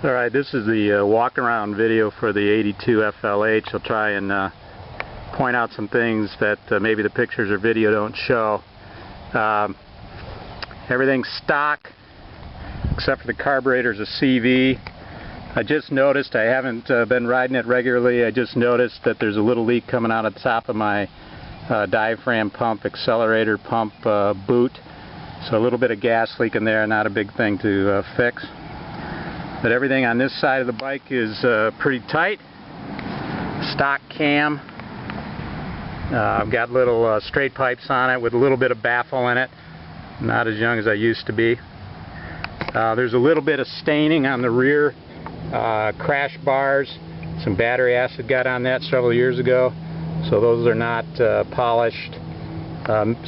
Alright, this is the walk around video for the 82 FLH. I'll try and point out some things that maybe the pictures or video don't show. Everything's stock except for the carburetor's a CV. I just noticed, I haven't been riding it regularly, I just noticed that there's a little leak coming out of the top of my diaphragm pump, accelerator pump boot. So a little bit of gas leak in there, not a big thing to fix. But everything on this side of the bike is pretty tight. Stock cam. I've got little straight pipes on it with a little bit of baffle in it. Not as young as I used to be. There's a little bit of staining on the rear crash bars. Some battery acid got on that several years ago. So those are not polished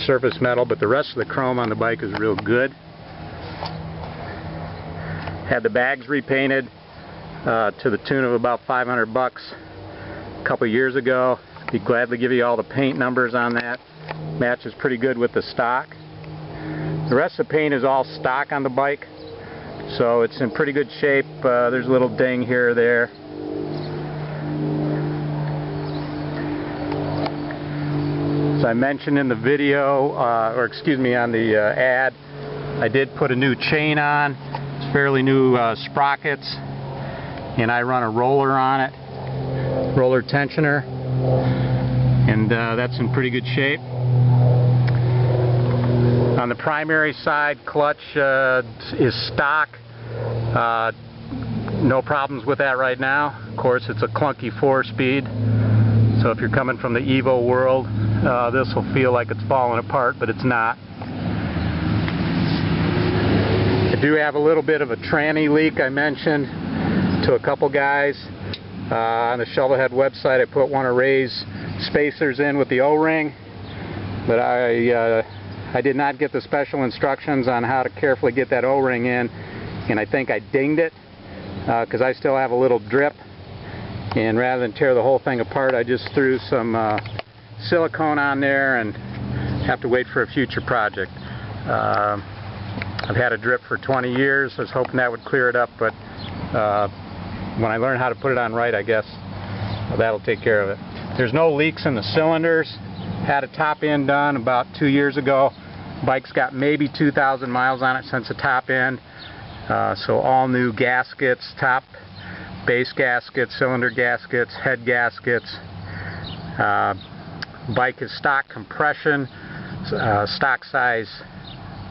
surface metal, but the rest of the chrome on the bike is real good. Had the bags repainted to the tune of about 500 bucks a couple years ago. Be glad to give you all the paint numbers on that. Matches pretty good with the stock. The rest of the paint is all stock on the bike, so it's in pretty good shape. There's a little ding here or there. As I mentioned in the video, or excuse me, on the ad, I did put a new chain on. It's fairly new sprockets, and I run a roller on it, roller tensioner, and that's in pretty good shape. On the primary side, clutch is stock. No problems with that right now. Of course, it's a clunky 4-speed, so if you're coming from the Evo world, this will feel like it's falling apart, but it's not. I do have a little bit of a tranny leak I mentioned to a couple guys. On the Shovelhead website I put one of Ray's spacers in with the O-ring, but I did not get the special instructions on how to carefully get that O-ring in, and I think I dinged it because I still have a little drip, and rather than tear the whole thing apart I just threw some silicone on there and have to wait for a future project. I've had a drip for 20 years. I was hoping that would clear it up, but when I learn how to put it on right, I guess that'll take care of it. There's no leaks in the cylinders. Had a top end done about 2 years ago. Bike's got maybe 2,000 miles on it since the top end. So all new gaskets, top base gaskets, cylinder gaskets, head gaskets. Bike is stock compression, stock size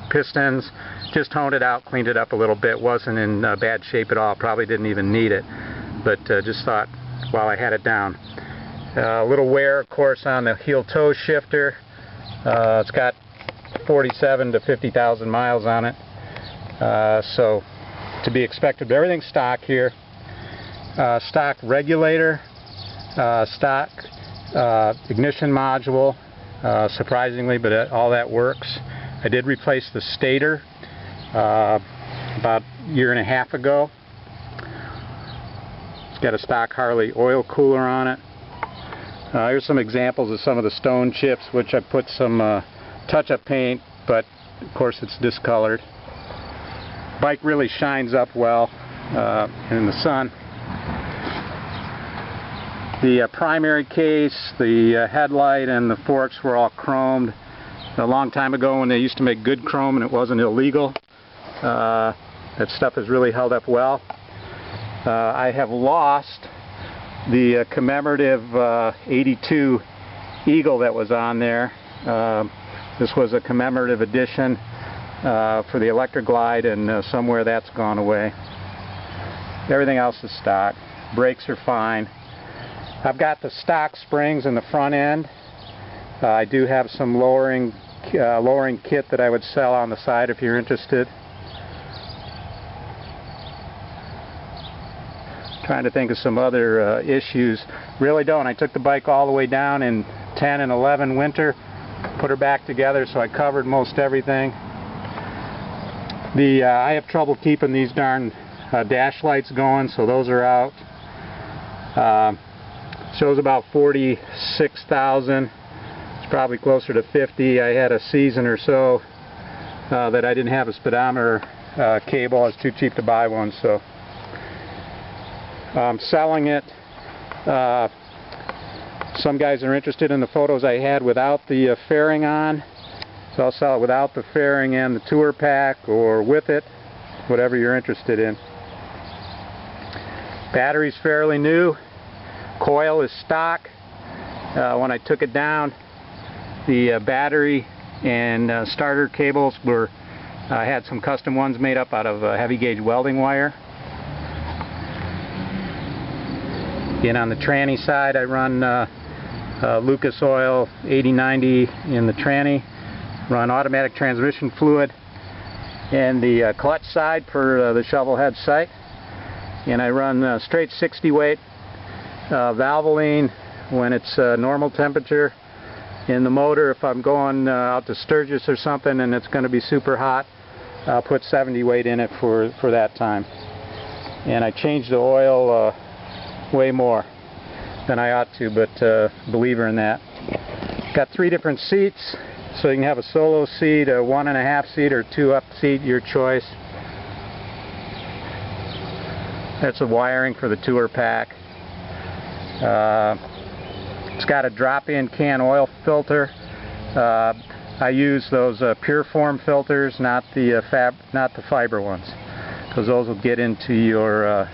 pistons. Just honed it out, cleaned it up a little bit. Wasn't in bad shape at all. Probably didn't even need it. But just thought while I had it down. A little wear, of course, on the heel-toe shifter. It's got 47 to 50,000 miles on it. So to be expected. But everything's stock here. Stock regulator, stock ignition module, surprisingly, but all that works. I did replace the stator about a year and a half ago. It's got a stock Harley oil cooler on it. Here's some examples of some of the stone chips, which I put some touch-up paint, but of course it's discolored. Bike really shines up well in the sun. The primary case, the headlight, and the forks were all chromed. A long time ago when they used to make good chrome and it wasn't illegal. That stuff has really held up well. I have lost the commemorative 82 Eagle that was on there. This was a commemorative edition for the Electric Glide, and somewhere that's gone away. Everything else is stock. Brakes are fine. I've got the stock springs in the front end. I do have some lowering kit that I would sell on the side if you're interested. Trying to think of some other issues. Really don't. I took the bike all the way down in 10 and 11 winter, put her back together, so I covered most everything. I have trouble keeping these darn dash lights going, so those are out. Shows about 46,000. It's probably closer to 50. I had a season or so that I didn't have a speedometer cable. I was too cheap to buy one, so I'm selling it. Some guys are interested in the photos I had without the fairing on, so I'll sell it without the fairing and the tour pack, or with it, whatever you're interested in. Battery's fairly new. Coil is stock. When I took it down, the battery and starter cables were, I had some custom ones made up out of heavy gauge welding wire. Again, on the tranny side, I run Lucas Oil 8090 in the tranny, run automatic transmission fluid, and the clutch side for the shovel head sight. And I run straight 60 weight Valvoline when it's normal temperature. In the motor, if I'm going out to Sturgis or something and it's going to be super hot, I'll put 70 weight in it for that time. And I change the oil way more than I ought to, but believer in that. Got 3 different seats, so you can have a solo seat, a 1.5 seat, or 2 up seat, your choice. That's the wiring for the tour pack. It's got a drop-in can oil filter. I use those Pureform filters, not the fiber ones, because those will get into your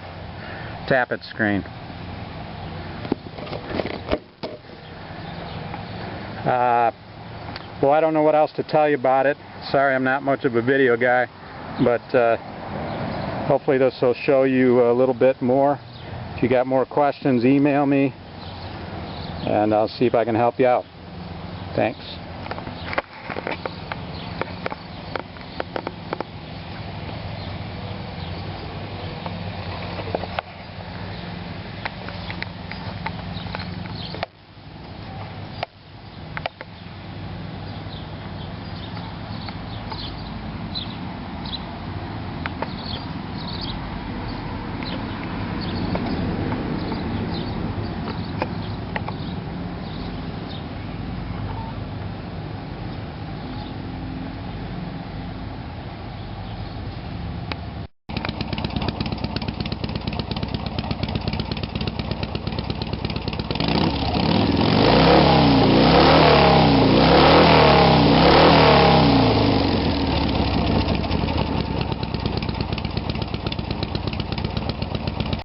tappet screen. Well, I don't know what else to tell you about it. Sorry, I'm not much of a video guy, but hopefully this will show you a little bit more. If you got more questions, email me, and I'll see if I can help you out. Thanks.